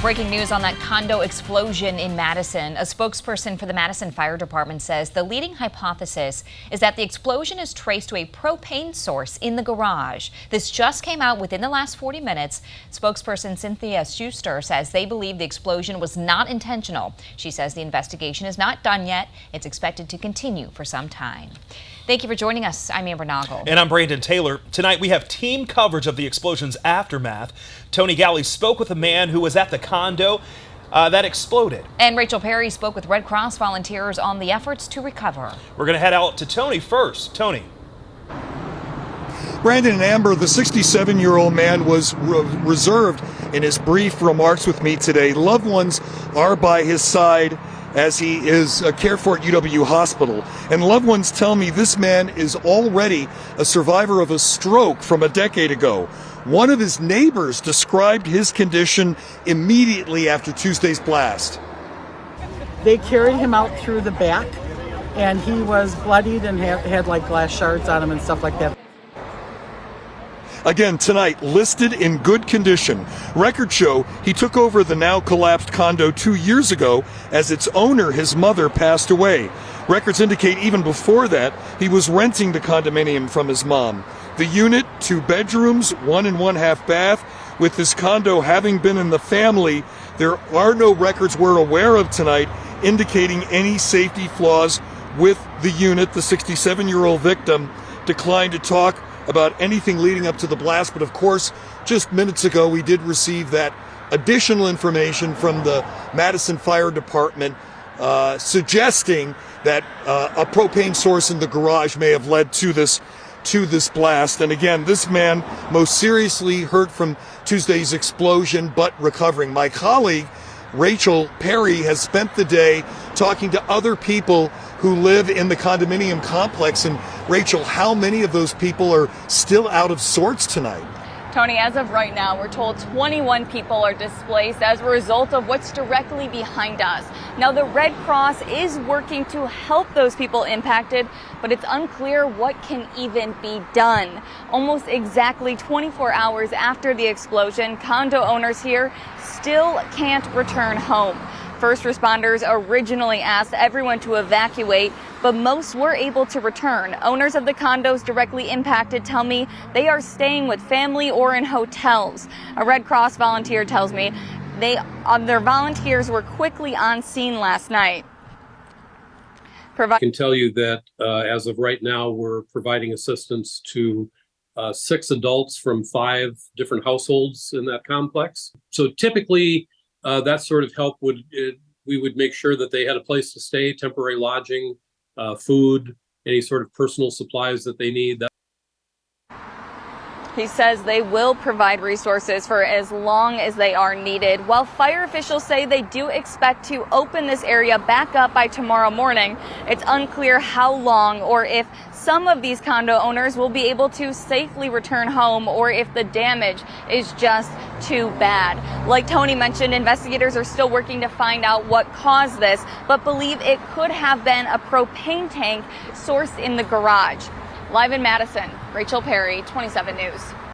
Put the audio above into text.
Breaking news on that condo explosion in Madison. A spokesperson for the Madison Fire Department says the leading hypothesis is that the explosion is traced to a propane source in the garage. This just came out within the last 40 minutes. Spokesperson Cynthia Schuster says they believe the explosion was not intentional. She says the investigation is not done yet. It's expected to continue for some time. Thank you for joining us. I'm Amber Noggle. And I'm Brandon Taylor. Tonight we have team coverage of the explosion's aftermath. Tony Galley spoke with a man who was at the condo that exploded. And Rachel Perry spoke with Red Cross volunteers on the efforts to recover. We're going to head out to Tony first. Tony. Brandon and Amber, the 67-year-old man was reserved in his brief remarks with me today. Loved ones are by his side as he is cared for at UW Hospital. And loved ones tell me this man is already a survivor of a stroke from a decade ago. One of his neighbors described his condition immediately after Tuesday's blast. They carried him out through the back, and he was bloodied and had like glass shards on him and stuff like that. Again, tonight, listed in good condition. Records show he took over the now collapsed condo 2 years ago as its owner, his mother, passed away. Records indicate even before that, he was renting the condominium from his mom. The unit, 2 bedrooms, 1 1/2 bath. With this condo having been in the family, there are no records we're aware of tonight indicating any safety flaws with the unit. The 67-year-old victim declined to talk about anything leading up to the blast, but of course, just minutes ago, we did receive that additional information from the Madison Fire Department suggesting that a propane source in the garage may have led to this blast. And again, this man most seriously hurt from Tuesday's explosion, but recovering. My colleague, Rachel Perry, has spent the day talking to other people who live in the condominium complex. And Rachel, how many of those people are still out of sorts tonight? Tony, as of right now, we're told 21 people are displaced as a result of what's directly behind us. Now, the Red Cross is working to help those people impacted, but it's unclear what can even be done. Almost exactly 24 hours after the explosion, condo owners here still can't return home. First responders originally asked everyone to evacuate, but most were able to return. Owners of the condos directly impacted tell me they are staying with family or in hotels. A Red Cross volunteer tells me their volunteers were quickly on scene last night. I can tell you that as of right now, we're providing assistance to 6 adults from 5 different households in that complex. So typically, that sort of help we would make sure that they had a place to stay, temporary lodging, food, any sort of personal supplies that they need. He says they will provide resources for as long as they are needed. While fire officials say they do expect to open this area back up by tomorrow morning, it's unclear how long or if some of these condo owners will be able to safely return home or if the damage is just too bad. Like Tony mentioned, investigators are still working to find out what caused this, but believe it could have been a propane tank sourced in the garage. Live in Madison, Rachel Perry, 27 News.